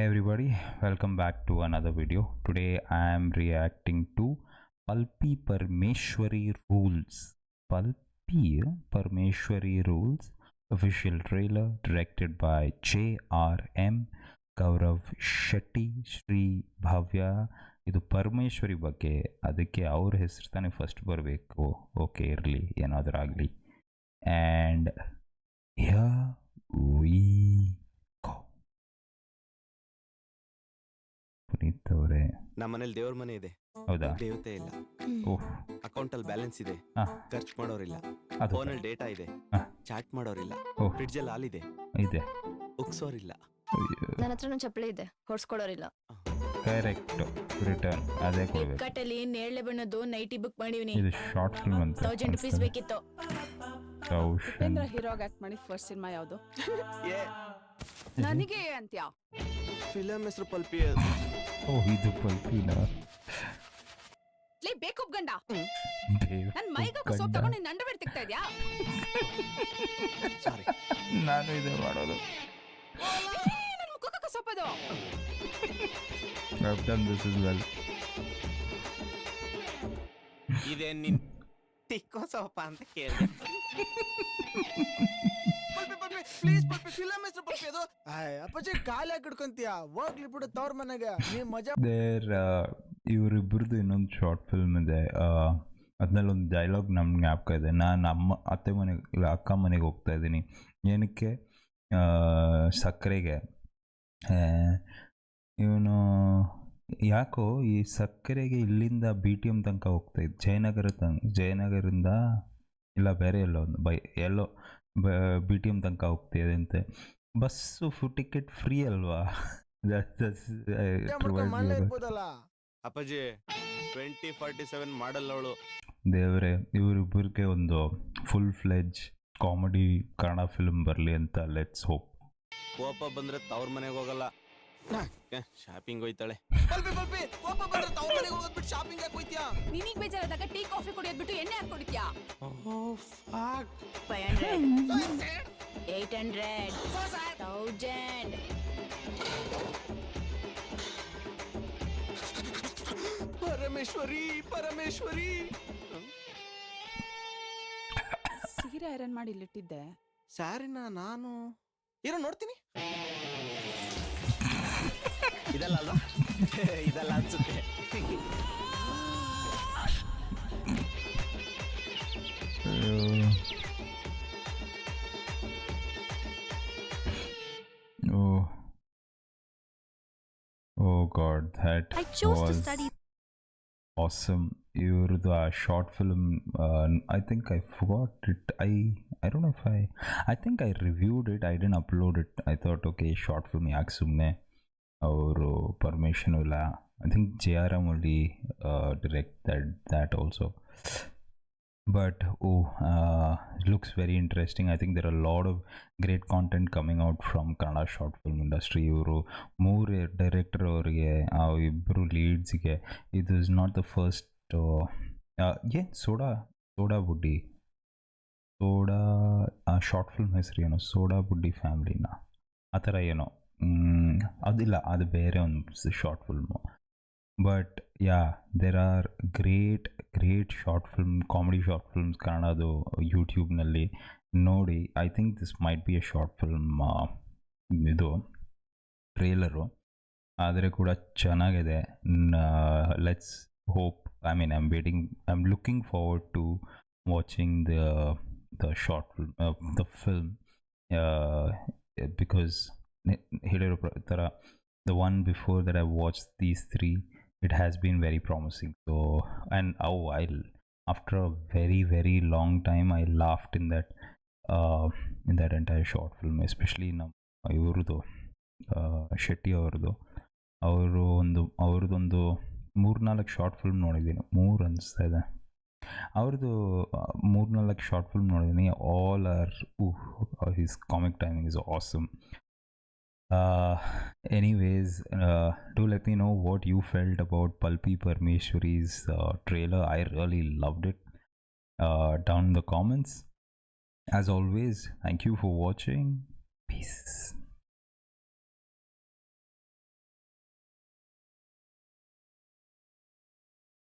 everybody, welcome back to another video. Today I am reacting to Pulpy Parmeshwari Rules. Pulpy Parmeshwari Rules official trailer directed by JRM Gaurav Shetty Sri Bhavya. ಇದು ಪರಮೇಶ್ವರಿ ಬಗ್ಗೆ, ಅದಕ್ಕೆ ಅವ್ರ ಹೆಸರು ತಾನೇ first ಬರಬೇಕು. Okay, ಇರಲಿ, ಏನಾದರೂ ಆಗಲಿ. And here we go. Puneeth ಅವರೇ, ನಮ್ಮನೇಲಿ ದೇವ್ರ ಮನೆ ಇದೆ. ಹೌದಾ? ದೇವತೆ ಇಲ್ಲ. ಓಹ್, ಅಕೌಂಟ್ ಅಲ್ಲಿ ಬ್ಯಾಲೆನ್ಸ್ ಇದೆ, ಖರ್ಚು ಮಾಡೋರಿಲ್ಲ. ಅದು ಫೋನ್ ಅಲ್ಲಿ ಡೇಟಾ ಇದೆ, ಚಾಟ್ ಮಾಡೋರಿಲ್ಲ. ಓಹ್, ಫ್ರಿಡ್ಜ್ ಅಲ್ಲಿ ಹಾಲಿದೆ, ಇದೆ. ಉಕ್ಸೋರಿಲ್ಲ. ನನ್ನ ಹತ್ರನೂ ಚಪ್ಪಲಿ ಇದೆ, ಹೊಡ್ಸ್ಕೊಡೋರಿಲ್ಲ. ಕರೆಕ್ಟ್, ರಿಟರ್ನ್ ಅದೇ ಕೊಡ್ಬೇಕು. ಫ್ಲಿಪ್ಕಾರ್ಟಲ್ಲಿ ನೇರಳೆ ಬಣ್ಣದ್ದು ನೈಟಿ ಬುಕ್ ಮಾಡಿವ್ನಿ. ಇದು ಶಾರ್ಟ್ ಫಿಲ್ಮ್ ಅಂತ 1000 ರೂಪೀಸ್ ಬೇಕಿತ್ತು. ಕೌಶನ್ ಹೀರೋಗ್ ಆಕ್ಟ್ ಮಾಡಿ ಫಸ್ಟ್ ಸಿನಿಮಾ ಯಾವುದು? ಏ ನನಗೆ ಅಂತ್ಯ ಫಿಲಂ ಹೆಸರು ಪಲ್ಪಿ. ಓಹ್, ಇದು ಪಲ್ಪಿನ ಲೇ ಬೇಕುಪ್ ಗಂಡ, ನನ್ ಮೈಗೆ ಸೋಪ್ ತಗೊಂಡು ನಿನ್ನ ಅಂಡರ್ವೇರ್ ತೆಗ್ತಾ ಇದ್ಯಾ? ಸಾರಿ, ನಾನು ಇದೆ ಮಾಡೋದು. ನನ್ ಮುಖಕ್ಕೆ ಸೋಪ್ ಅದು. I've done this as well. ಇದೇ ನಿನ್ ತಿಕ್ಕೋ ಸೋಪ ಅಂತ ಕೇಳಿದೆ. ಪ್ಲೀಸ್ ಪಲ್ಪಿ, ಫಿಲಂ ಹೆಸರು ಪಲ್ಪಿ ಅದು. ಅಪ್ಪಾಜಿ ಕಾಲಿ ಹಾಕಿಡ್ಕೊಂತೀಯ, ಹೋಗ್ಲಿ ಬಿಡು ತವ್ರ ಮನೆಗೆ, ನೀ ಮಜಾ. ದೇರ್ ಇವರಿಬ್ಬರದು ಇನ್ನೊಂದು ಶಾರ್ಟ್ ಫಿಲ್ಮ್ ಇದೆ. ಅದ್ರಲ್ಲಿ ಒಂದು ಡೈಲಾಗ್ ನಮ್ಗೆ ಜ್ಞಾಪಕ ಇದೆ. ನಾನು ಅತ್ತೆ ಮನೆಗೆ ಇಲ್ಲ ಅಕ್ಕ ಮನೆಗೆ ಹೋಗ್ತಾ ಇದ್ದೀನಿ. ಏನಕ್ಕೆ? ಸಕ್ಕರೆಗೆ. ಇವನು ಯಾಕೋ ಈ ಸಕ್ಕರೆಗೆ ಇಲ್ಲಿಂದ BTM ತನಕ ಹೋಗ್ತಾಯಿದ್ದು, ಜಯನಗರದಿಂದ ಇಲ್ಲ ಬೇರೆ ಎಲ್ಲೋ ಒಂದು ಎಲ್ಲೋ BTM ತನಕ ಹೋಗ್ತಾಯಿದೆ ಅಂತೆ. ಬಸ್ಸು ಟಿಕೆಟ್ ಫ್ರೀ ಅಲ್ವಾ? ಅಪ್ಪಾಜಿ 2047 ಮಾಡಲ್ ಅವಳು. ದೇವರೇ, ಇವರಿಬ್ಬರಿಗೆ ಒಂದು ಫುಲ್ ಫ್ಲೆಜ್ ಕಾಮಿಡಿ ಕನ್ನಡ ಫಿಲ್ಮ್ ಬರಲಿ ಅಂತ ಲೆಟ್ಸ್ ಹೋಪ್. ಕೋಪ ಬಂದ್ರೆ ತವ್ರ ಮನೆಗೆ ಹೋಗಲ್ಲ, ಶಾಪಿಂಗ್ ಹೋಯ್ತಾಳೆ. ಪಲ್ಪಿ ಪಲ್ಪಿ, ಕೋಪ ಬಂದ್ರೆ ತವ್ರ ಮನೆಗೆ ಹೋಗೋದ್ಬಿಟ್ಟು ಶಾಪಿಂಗ್ ಯಾಕೆ ಹೋಯ್ತೀಯ? ನಿನಗ್ ಬೇಜಾರಾದಾಗ ಟೀ ಕಾಫಿ ಕುಡಿಯೋದ್ ಬಿಟ್ಟು ಎಣ್ಣೆ ಹಾಕಿ ಕುಡಿತ್ಯಾ? 500 800 1000. ಪರಮೇಶ್ವರಿ ಪರಮೇಶ್ವರಿ. ಸೀರೆ ಐರನ್ ಮಾಡಿ ಇಲ್ಲಿಟ್ಟಿದ್ದೆ. ಸ್ಯಾರಿನ ನಾನು ಇರೋ ನೋಡ್ತೀನಿ. ಇದಲ್ಲ ಅಲ್ವಾ? ಇದಲ್ಲ ಅನ್ಸುತ್ತೆ. Oh God, that I chose to was study. awesome. Ivrdu a short film. I think I forgot it. I don't know if I think I reviewed it. I didn't upload it. I thought, okay, short film ಯಾಕೆ ಸುಮ್ಮನೆ, ಅವರು permission ಇಲ್ಲ. I think JRM only directed that also. But it looks very interesting. I think there are a lot of great content coming out from Kannada short film industry. ಇವರು 3 director ಅವರಿಗೆ, ಇಬ್ಬರು ಲೀಡ್ಸ್ಗೆ. ಇದು is not the first. ಏನು soda ಬುಡ್ಡಿ short film ಹೆಸರು ಏನೋ, soda ಬುಡ್ಡಿ ಫ್ಯಾಮ್ಲಿನ ಆ ಥರ ಏನೋ. ಅದಿಲ್ಲ, ಅದು ಬೇರೆ ಒಂದು short film. But ya, there are great short film, comedy short films ಕನ್ನಡದು ಯೂಟ್ಯೂಬ್ನಲ್ಲಿ ನೋಡಿ. I think this might be a short film. ಇದು ಟ್ರೇಲರು ಆದರೆ ಕೂಡ ಚೆನ್ನಾಗಿದೆ. Let's hope. I am looking forward to watching the short film, the film, because ಹೇಳಿರೋ ಥರ the one before that I watched, these 3, it has been very promising. So, and after a very very long time I laughed in that entire short film, especially ಇವ್ರದ್ದು ಶೆಟ್ಟಿ ಅವ್ರದ್ದು ಅವ್ರದ್ದೊಂದು 3-4 short film ನೋಡಿದ್ದೀನಿ. 3 ಅನಿಸ್ತಾ ಇದೆ ಅವ್ರದ್ದು. 3-4 short film ನೋಡಿದ್ದೀನಿ. All are his comic timing is awesome. Anyways, do let me know what you felt about Pulpy Parmeshwari's trailer. I really loved it. Down in the comments. As always, thank you for watching. Peace.